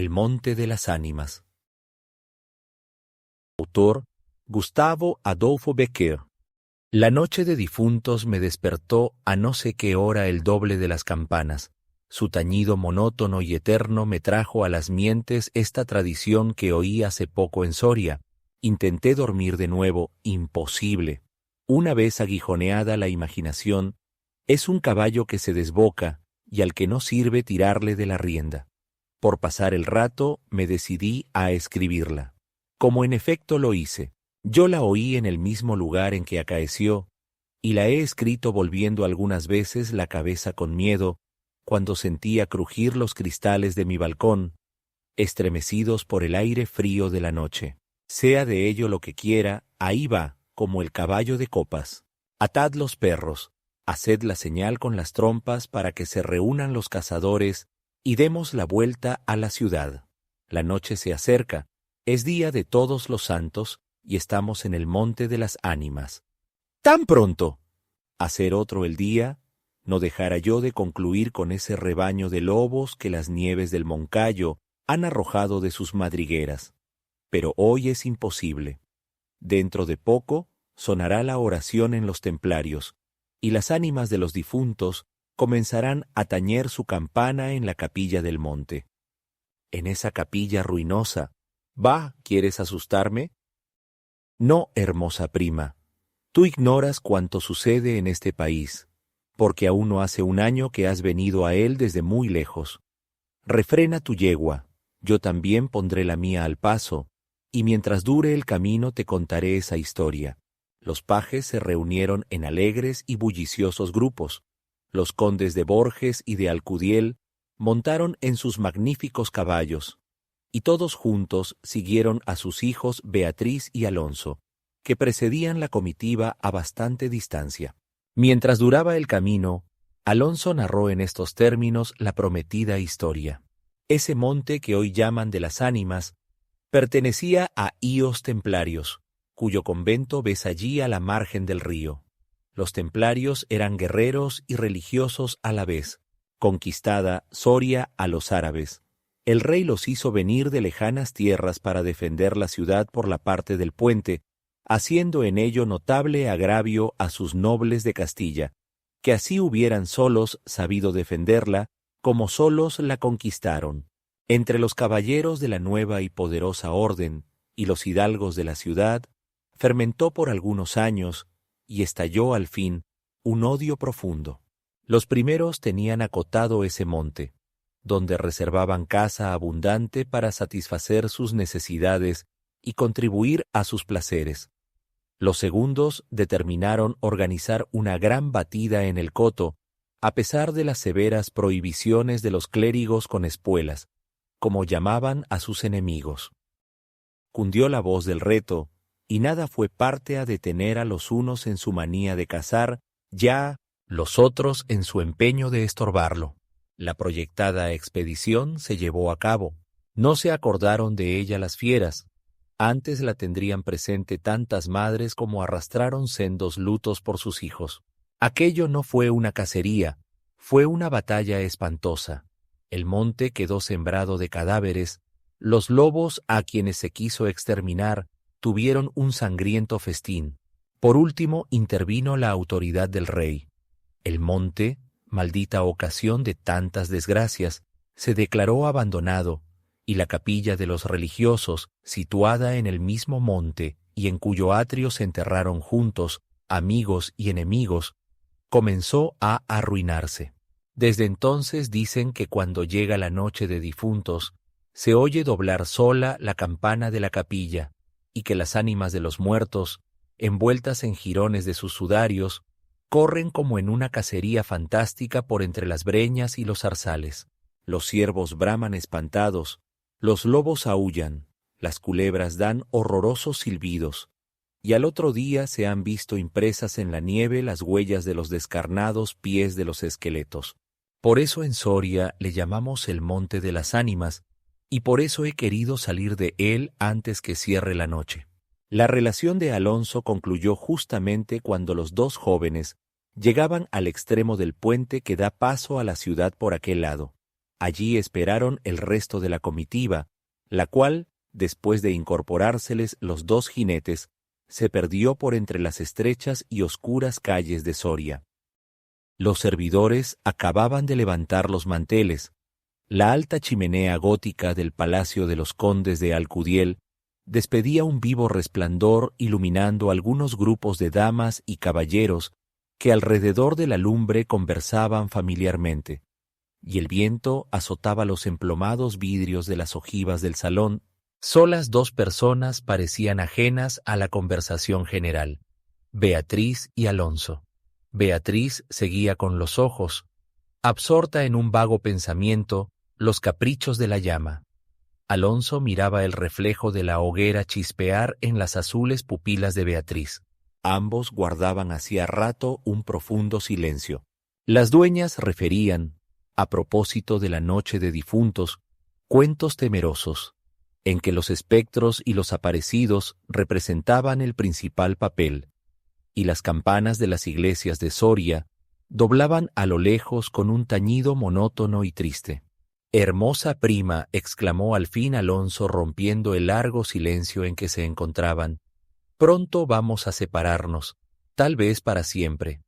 El Monte de las Ánimas. Autor: Gustavo Adolfo Bécquer. La noche de difuntos me despertó a no sé qué hora el doble de las campanas. Su tañido monótono y eterno me trajo a las mientes esta tradición que oí hace poco en Soria. Intenté dormir de nuevo, imposible. Una vez aguijoneada la imaginación, es un caballo que se desboca y al que no sirve tirarle de la rienda. Por pasar el rato, me decidí a escribirla. Como en efecto lo hice. Yo la oí en el mismo lugar en que acaeció, y la he escrito volviendo algunas veces la cabeza con miedo, cuando sentía crujir los cristales de mi balcón, estremecidos por el aire frío de la noche. Sea de ello lo que quiera, ahí va, como el caballo de copas. Atad los perros, haced la señal con las trompas para que se reúnan los cazadores y demos la vuelta a la ciudad. La noche se acerca, es día de Todos los Santos, y estamos en el Monte de las Ánimas. ¡Tan pronto! Hacer otro el día, no dejara yo de concluir con ese rebaño de lobos que las nieves del Moncayo han arrojado de sus madrigueras. Pero hoy es imposible. Dentro de poco sonará la oración en los templarios, y las ánimas de los difuntos comenzarán a tañer su campana en la capilla del monte. En esa capilla ruinosa, «Va, ¿quieres asustarme?» No, hermosa prima, tú ignoras cuánto sucede en este país, porque aún no hace un año que has venido a él desde muy lejos. Refrena tu yegua, yo también pondré la mía al paso, y mientras dure el camino te contaré esa historia. Los pajes se reunieron en alegres y bulliciosos grupos. Los condes de Borges y de Alcudiel montaron en sus magníficos caballos, y todos juntos siguieron a sus hijos Beatriz y Alonso, que precedían la comitiva a bastante distancia. Mientras duraba el camino, Alonso narró en estos términos la prometida historia. Ese monte que hoy llaman de las Ánimas pertenecía a Íos templarios, cuyo convento ves allí a la margen del río. Los templarios eran guerreros y religiosos a la vez. Conquistada Soria a los árabes, el rey los hizo venir de lejanas tierras para defender la ciudad por la parte del puente, haciendo en ello notable agravio a sus nobles de Castilla, que así hubieran solos sabido defenderla, como solos la conquistaron. Entre los caballeros de la nueva y poderosa orden y los hidalgos de la ciudad, fermentó por algunos años, y estalló al fin un odio profundo. Los primeros tenían acotado ese monte, donde reservaban caza abundante para satisfacer sus necesidades y contribuir a sus placeres. Los segundos determinaron organizar una gran batida en el coto, a pesar de las severas prohibiciones de los clérigos con espuelas, como llamaban a sus enemigos. Cundió la voz del reto, y nada fue parte a detener a los unos en su manía de cazar, ya los otros en su empeño de estorbarlo. La proyectada expedición se llevó a cabo. No se acordaron de ella las fieras. Antes la tendrían presente tantas madres como arrastraron sendos lutos por sus hijos. Aquello no fue una cacería, fue una batalla espantosa. El monte quedó sembrado de cadáveres. Los lobos a quienes se quiso exterminar tuvieron un sangriento festín. Por último intervino la autoridad del rey. El monte, maldita ocasión de tantas desgracias, se declaró abandonado, y la capilla de los religiosos, situada en el mismo monte y en cuyo atrio se enterraron juntos amigos y enemigos, comenzó a arruinarse. Desde entonces dicen que cuando llega la noche de difuntos, se oye doblar sola la campana de la capilla, y que las ánimas de los muertos, envueltas en jirones de sus sudarios, corren como en una cacería fantástica por entre las breñas y los zarzales. Los ciervos braman espantados, los lobos aúllan, las culebras dan horrorosos silbidos, y al otro día se han visto impresas en la nieve las huellas de los descarnados pies de los esqueletos. Por eso en Soria le llamamos el Monte de las Ánimas, y por eso he querido salir de él antes que cierre la noche. La relación de Alonso concluyó justamente cuando los dos jóvenes llegaban al extremo del puente que da paso a la ciudad por aquel lado. Allí esperaron el resto de la comitiva, la cual, después de incorporárseles los dos jinetes, se perdió por entre las estrechas y oscuras calles de Soria. Los servidores acababan de levantar los manteles. La alta chimenea gótica del Palacio de los Condes de Alcudiel despedía un vivo resplandor iluminando algunos grupos de damas y caballeros que alrededor de la lumbre conversaban familiarmente, y el viento azotaba los emplomados vidrios de las ojivas del salón. Solas dos personas parecían ajenas a la conversación general, Beatriz y Alonso. Beatriz seguía con los ojos, absorta en un vago pensamiento, los caprichos de la llama. Alonso miraba el reflejo de la hoguera chispear en las azules pupilas de Beatriz. Ambos guardaban hacía rato un profundo silencio. Las dueñas referían, a propósito de la noche de difuntos, cuentos temerosos, en que los espectros y los aparecidos representaban el principal papel, y las campanas de las iglesias de Soria doblaban a lo lejos con un tañido monótono y triste. «Hermosa prima», exclamó al fin Alonso rompiendo el largo silencio en que se encontraban, «pronto vamos a separarnos, tal vez para siempre.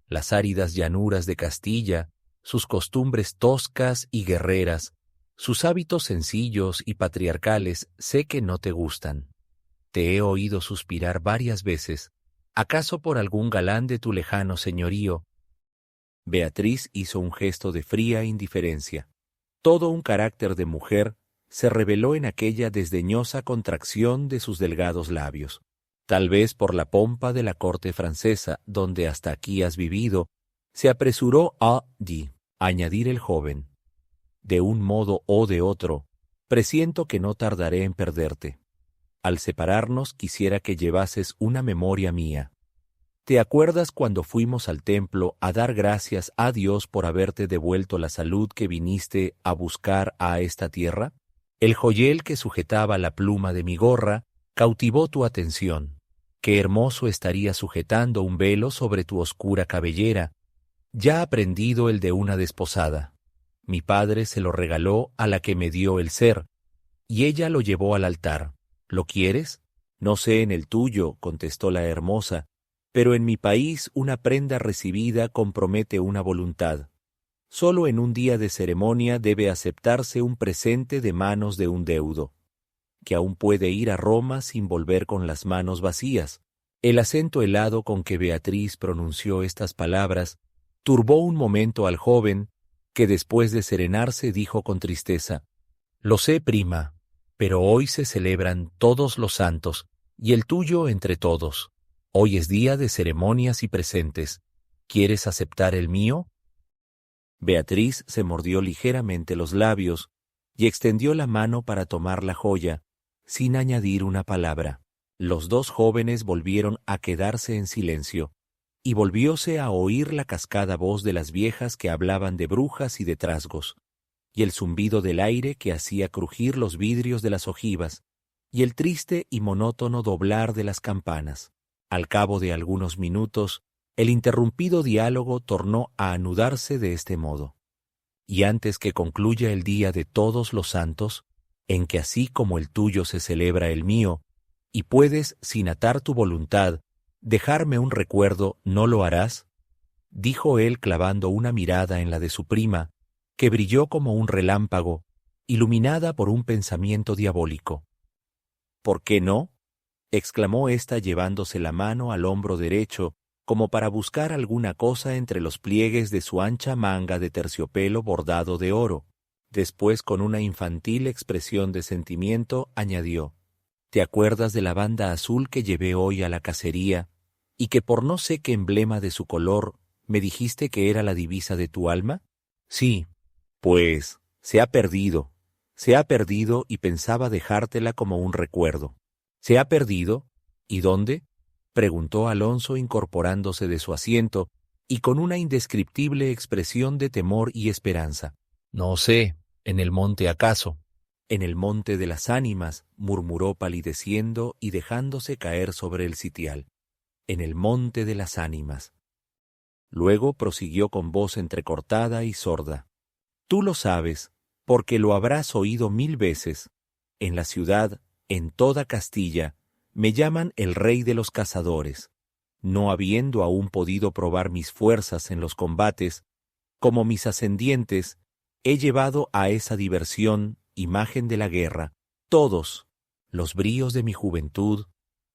Las áridas llanuras de Castilla, sus costumbres toscas y guerreras, sus hábitos sencillos y patriarcales, sé que no te gustan. Te he oído suspirar varias veces, ¿acaso por algún galán de tu lejano señorío?» Beatriz hizo un gesto de fría indiferencia. Todo un carácter de mujer se reveló en aquella desdeñosa contracción de sus delgados labios. Tal vez por la pompa de la corte francesa, donde hasta aquí has vivido, se apresuró a añadir el joven. De un modo o de otro, presiento que no tardaré en perderte. Al separarnos quisiera que llevases una memoria mía. ¿Te acuerdas cuando fuimos al templo a dar gracias a Dios por haberte devuelto la salud que viniste a buscar a esta tierra? El joyel que sujetaba la pluma de mi gorra cautivó tu atención. Qué hermoso estaría sujetando un velo sobre tu oscura cabellera, ya aprendido el de una desposada. Mi padre se lo regaló a la que me dio el ser, y ella lo llevó al altar. ¿Lo quieres? No sé en el tuyo, contestó la hermosa, pero en mi país una prenda recibida compromete una voluntad. Solo en un día de ceremonia debe aceptarse un presente de manos de un deudo, que aún puede ir a Roma sin volver con las manos vacías. El acento helado con que Beatriz pronunció estas palabras turbó un momento al joven, que después de serenarse dijo con tristeza: «Lo sé, prima, pero hoy se celebran todos los santos, y el tuyo entre todos. Hoy es día de ceremonias y presentes. ¿Quieres aceptar el mío?» Beatriz se mordió ligeramente los labios y extendió la mano para tomar la joya, sin añadir una palabra. Los dos jóvenes volvieron a quedarse en silencio, y volvióse a oír la cascada voz de las viejas que hablaban de brujas y de trasgos, y el zumbido del aire que hacía crujir los vidrios de las ojivas, y el triste y monótono doblar de las campanas. Al cabo de algunos minutos, el interrumpido diálogo tornó a anudarse de este modo: «Y antes que concluya el día de todos los santos, en que así como el tuyo se celebra el mío, y puedes, sin atar tu voluntad, dejarme un recuerdo, ¿no lo harás?», dijo él clavando una mirada en la de su prima, que brilló como un relámpago, iluminada por un pensamiento diabólico. «¿Por qué no?», exclamó ésta llevándose la mano al hombro derecho, como para buscar alguna cosa entre los pliegues de su ancha manga de terciopelo bordado de oro. Después, con una infantil expresión de sentimiento, añadió: «¿Te acuerdas de la banda azul que llevé hoy a la cacería, y que por no sé qué emblema de su color me dijiste que era la divisa de tu alma?» «Sí». «Pues, se ha perdido y pensaba dejártela como un recuerdo». «¿Se ha perdido? ¿Y dónde?», preguntó Alonso incorporándose de su asiento y con una indescriptible expresión de temor y esperanza. «No sé, ¿en el monte acaso?». «En el monte de las ánimas», murmuró palideciendo y dejándose caer sobre el sitial. «En el monte de las ánimas». Luego prosiguió con voz entrecortada y sorda: «Tú lo sabes, porque lo habrás oído 1000 veces. En la ciudad, en toda Castilla, me llaman el rey de los cazadores. No habiendo aún podido probar mis fuerzas en los combates, como mis ascendientes, he llevado a esa diversión, imagen de la guerra, todos los bríos de mi juventud,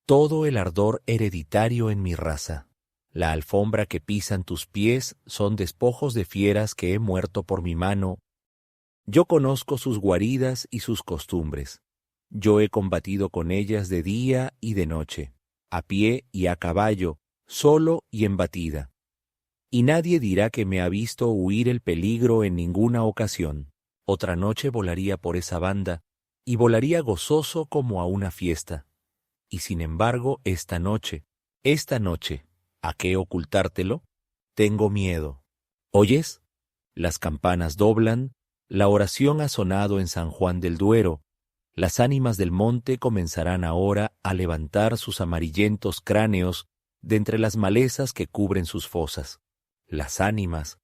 todo el ardor hereditario en mi raza. La alfombra que pisan tus pies son despojos de fieras que he muerto por mi mano. Yo conozco sus guaridas y sus costumbres. Yo he combatido con ellas de día y de noche, a pie y a caballo, solo y en batida. Y nadie dirá que me ha visto huir el peligro en ninguna ocasión. Otra noche volaría por esa banda, y volaría gozoso como a una fiesta. Y sin embargo, esta noche, ¿a qué ocultártelo? Tengo miedo. ¿Oyes? Las campanas doblan, la oración ha sonado en San Juan del Duero, las ánimas del monte comenzarán ahora a levantar sus amarillentos cráneos de entre las malezas que cubren sus fosas. Las ánimas,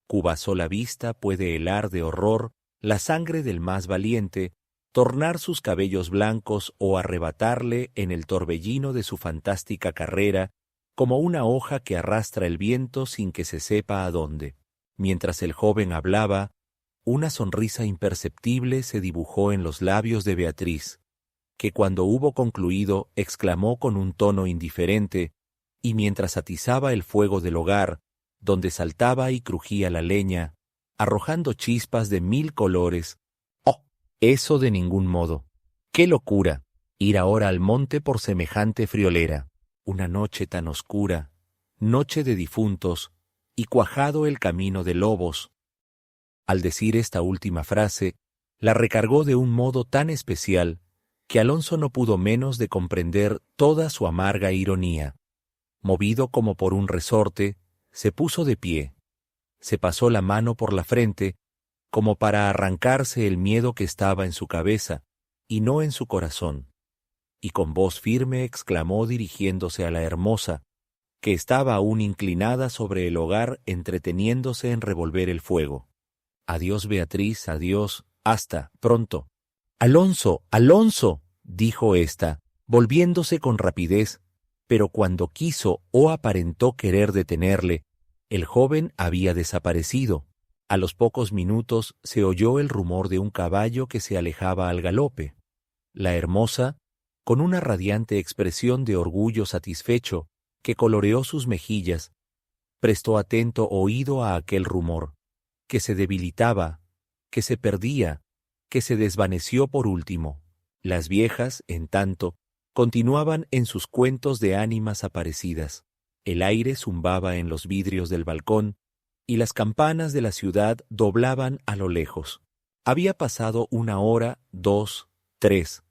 cuya sola vista puede helar de horror la sangre del más valiente, tornar sus cabellos blancos o arrebatarle en el torbellino de su fantástica carrera como una hoja que arrastra el viento sin que se sepa a dónde. Mientras el joven hablaba, una sonrisa imperceptible se dibujó en los labios de Beatriz, que cuando hubo concluido exclamó con un tono indiferente, y mientras atizaba el fuego del hogar, donde saltaba y crujía la leña, arrojando chispas de 1000 colores, «¡Oh! Eso de ningún modo. ¡Qué locura! Ir ahora al monte por semejante friolera. Una noche tan oscura, noche de difuntos, y cuajado el camino de lobos». Al decir esta última frase, la recargó de un modo tan especial que Alonso no pudo menos de comprender toda su amarga ironía. Movido como por un resorte, se puso de pie, se pasó la mano por la frente, como para arrancarse el miedo que estaba en su cabeza y no en su corazón, y con voz firme exclamó dirigiéndose a la hermosa, que estaba aún inclinada sobre el hogar entreteniéndose en revolver el fuego. «Adiós, Beatriz, adiós, hasta pronto». «Alonso, Alonso», dijo ésta, volviéndose con rapidez, pero cuando quiso o aparentó querer detenerle, el joven había desaparecido. A los pocos minutos se oyó el rumor de un caballo que se alejaba al galope. La hermosa, con una radiante expresión de orgullo satisfecho que coloreó sus mejillas, prestó atento oído a aquel rumor, que se debilitaba, que se perdía, que se desvaneció por último. Las viejas, en tanto, continuaban en sus cuentos de ánimas aparecidas. El aire zumbaba en los vidrios del balcón, y las campanas de la ciudad doblaban a lo lejos. Había pasado 1 hora, 2, 3.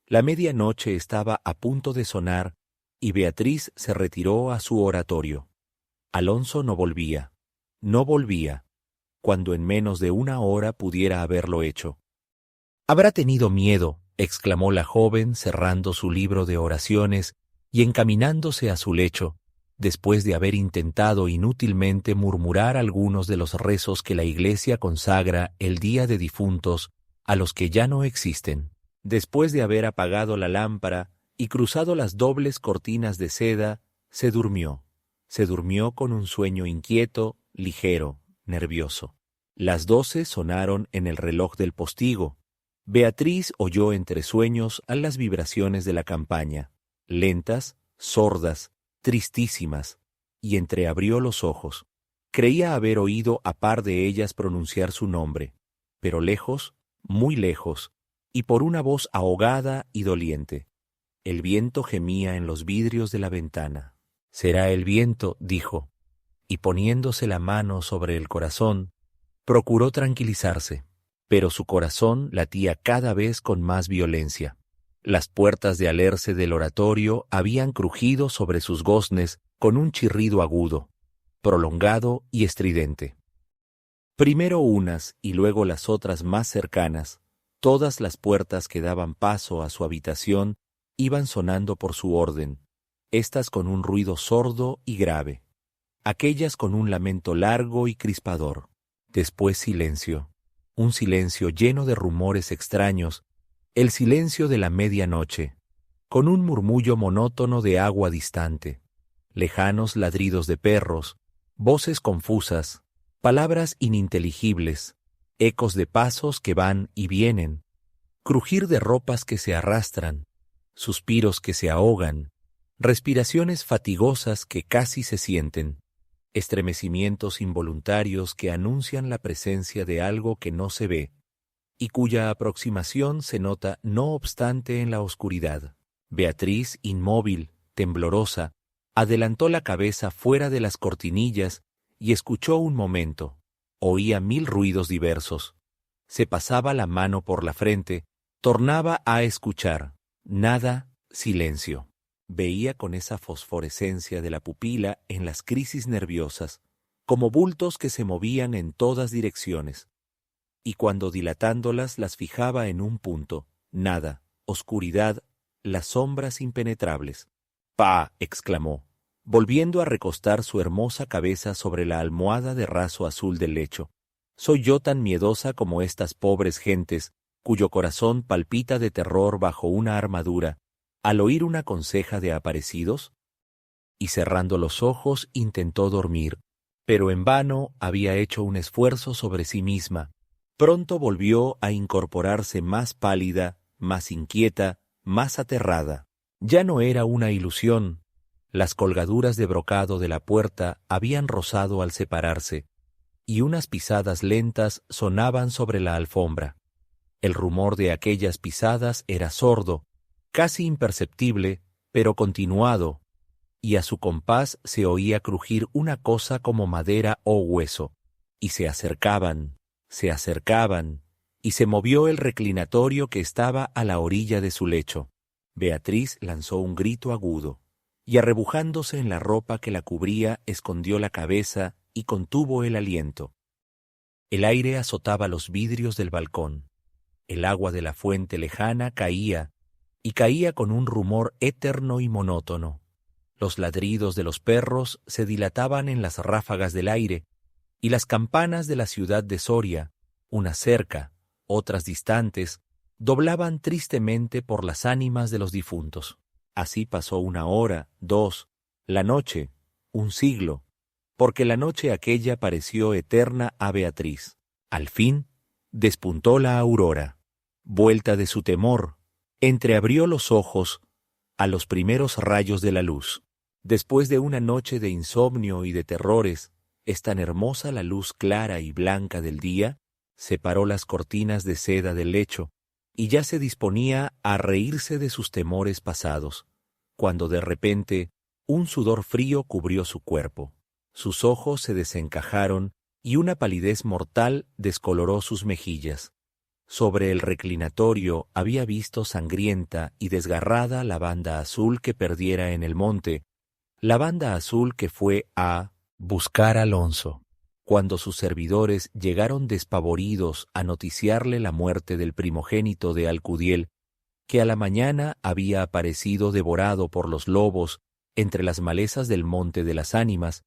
La medianoche estaba a punto de sonar, y Beatriz se retiró a su oratorio. Alonso no volvía, cuando en menos de 1 hora pudiera haberlo hecho. «Habrá tenido miedo», exclamó la joven cerrando su libro de oraciones y encaminándose a su lecho, después de haber intentado inútilmente murmurar algunos de los rezos que la Iglesia consagra el día de difuntos a los que ya no existen. Después de haber apagado la lámpara y cruzado las dobles cortinas de seda, se durmió con un sueño inquieto, ligero, nervioso. Las 12 sonaron en el reloj del postigo. Beatriz oyó entre sueños a las vibraciones de la campaña, lentas, sordas, tristísimas, y entreabrió los ojos. Creía haber oído a par de ellas pronunciar su nombre, pero lejos, muy lejos, y por una voz ahogada y doliente. El viento gemía en los vidrios de la ventana. «Será el viento», dijo, y poniéndose la mano sobre el corazón, procuró tranquilizarse, pero su corazón latía cada vez con más violencia. Las puertas de alerce del oratorio habían crujido sobre sus goznes con un chirrido agudo, prolongado y estridente. Primero unas y luego las otras más cercanas, todas las puertas que daban paso a su habitación iban sonando por su orden, estas con un ruido sordo y grave, aquellas con un lamento largo y crispador. Después silencio. un silencio lleno de rumores extraños, el silencio de la medianoche, con un murmullo monótono de agua distante, lejanos ladridos de perros, voces confusas, palabras ininteligibles, ecos de pasos que van y vienen, crujir de ropas que se arrastran, suspiros que se ahogan, respiraciones fatigosas que casi se sienten, estremecimientos involuntarios que anuncian la presencia de algo que no se ve y cuya aproximación se nota no obstante en la oscuridad. Beatriz, inmóvil, temblorosa, adelantó la cabeza fuera de las cortinillas y escuchó un momento. Oía 1000 ruidos diversos. Se pasaba la mano por la frente, tornaba a escuchar. Nada, silencio. Veía con esa fosforescencia de la pupila en las crisis nerviosas, como bultos que se movían en todas direcciones. Y cuando dilatándolas las fijaba en un punto, nada, oscuridad, las sombras impenetrables. ¡Pah!, exclamó, volviendo a recostar su hermosa cabeza sobre la almohada de raso azul del lecho. ¿Soy yo tan miedosa como estas pobres gentes, cuyo corazón palpita de terror bajo una armadura, al oír una conseja de aparecidos? Y cerrando los ojos intentó dormir, pero en vano había hecho un esfuerzo sobre sí misma. Pronto volvió a incorporarse más pálida, más inquieta, más aterrada. Ya no era una ilusión. Las colgaduras de brocado de la puerta habían rozado al separarse, y unas pisadas lentas sonaban sobre la alfombra. El rumor de aquellas pisadas era sordo, casi imperceptible, pero continuado, y a su compás se oía crujir una cosa como madera o hueso, y se acercaban, y se movió el reclinatorio que estaba a la orilla de su lecho. Beatriz lanzó un grito agudo, y arrebujándose en la ropa que la cubría, escondió la cabeza y contuvo el aliento. El aire azotaba los vidrios del balcón. El agua de la fuente lejana caía, y caía con un rumor eterno y monótono. Los ladridos de los perros se dilataban en las ráfagas del aire, y las campanas de la ciudad de Soria, unas cerca, otras distantes, doblaban tristemente por las ánimas de los difuntos. Así pasó 1 hora, 2, la noche, 1 siglo, porque la noche aquella pareció eterna a Beatriz. Al fin, despuntó la aurora. Vuelta de su temor, entreabrió los ojos a los primeros rayos de la luz. Después de una noche de insomnio y de terrores, es tan hermosa la luz clara y blanca del día, separó las cortinas de seda del lecho, y ya se disponía a reírse de sus temores pasados, cuando de repente un sudor frío cubrió su cuerpo. Sus ojos se desencajaron y una palidez mortal descoloró sus mejillas. Sobre el reclinatorio había visto sangrienta y desgarrada la banda azul que perdiera en el monte, la banda azul que fue a buscar a Alonso. Cuando sus servidores llegaron despavoridos a noticiarle la muerte del primogénito de Alcudiel, que a la mañana había aparecido devorado por los lobos entre las malezas del Monte de las Ánimas,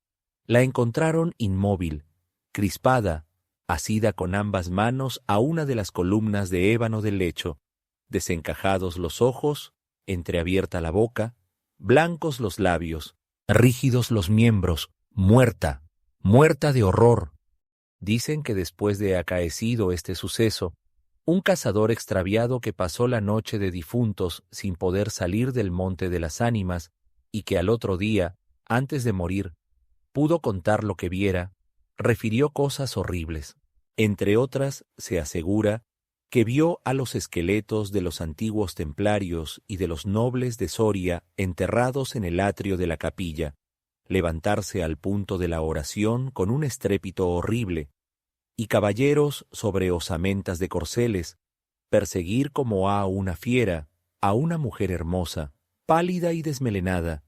la encontraron inmóvil, crispada, asida con ambas manos a una de las columnas de ébano del lecho, desencajados los ojos, entreabierta la boca, blancos los labios, rígidos los miembros, muerta, muerta de horror. Dicen que después de acaecido este suceso, un cazador extraviado que pasó la noche de difuntos sin poder salir del Monte de las Ánimas y que al otro día, antes de morir, pudo contar lo que viera, refirió cosas horribles. Entre otras, se asegura que vio a los esqueletos de los antiguos templarios y de los nobles de Soria enterrados en el atrio de la capilla, levantarse al punto de la oración con un estrépito horrible, y caballeros sobre osamentas de corceles, perseguir como a una fiera a una mujer hermosa, pálida y desmelenada,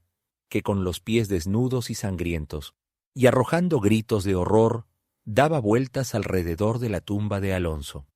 que con los pies desnudos y sangrientos, y arrojando gritos de horror, daba vueltas alrededor de la tumba de Alonso.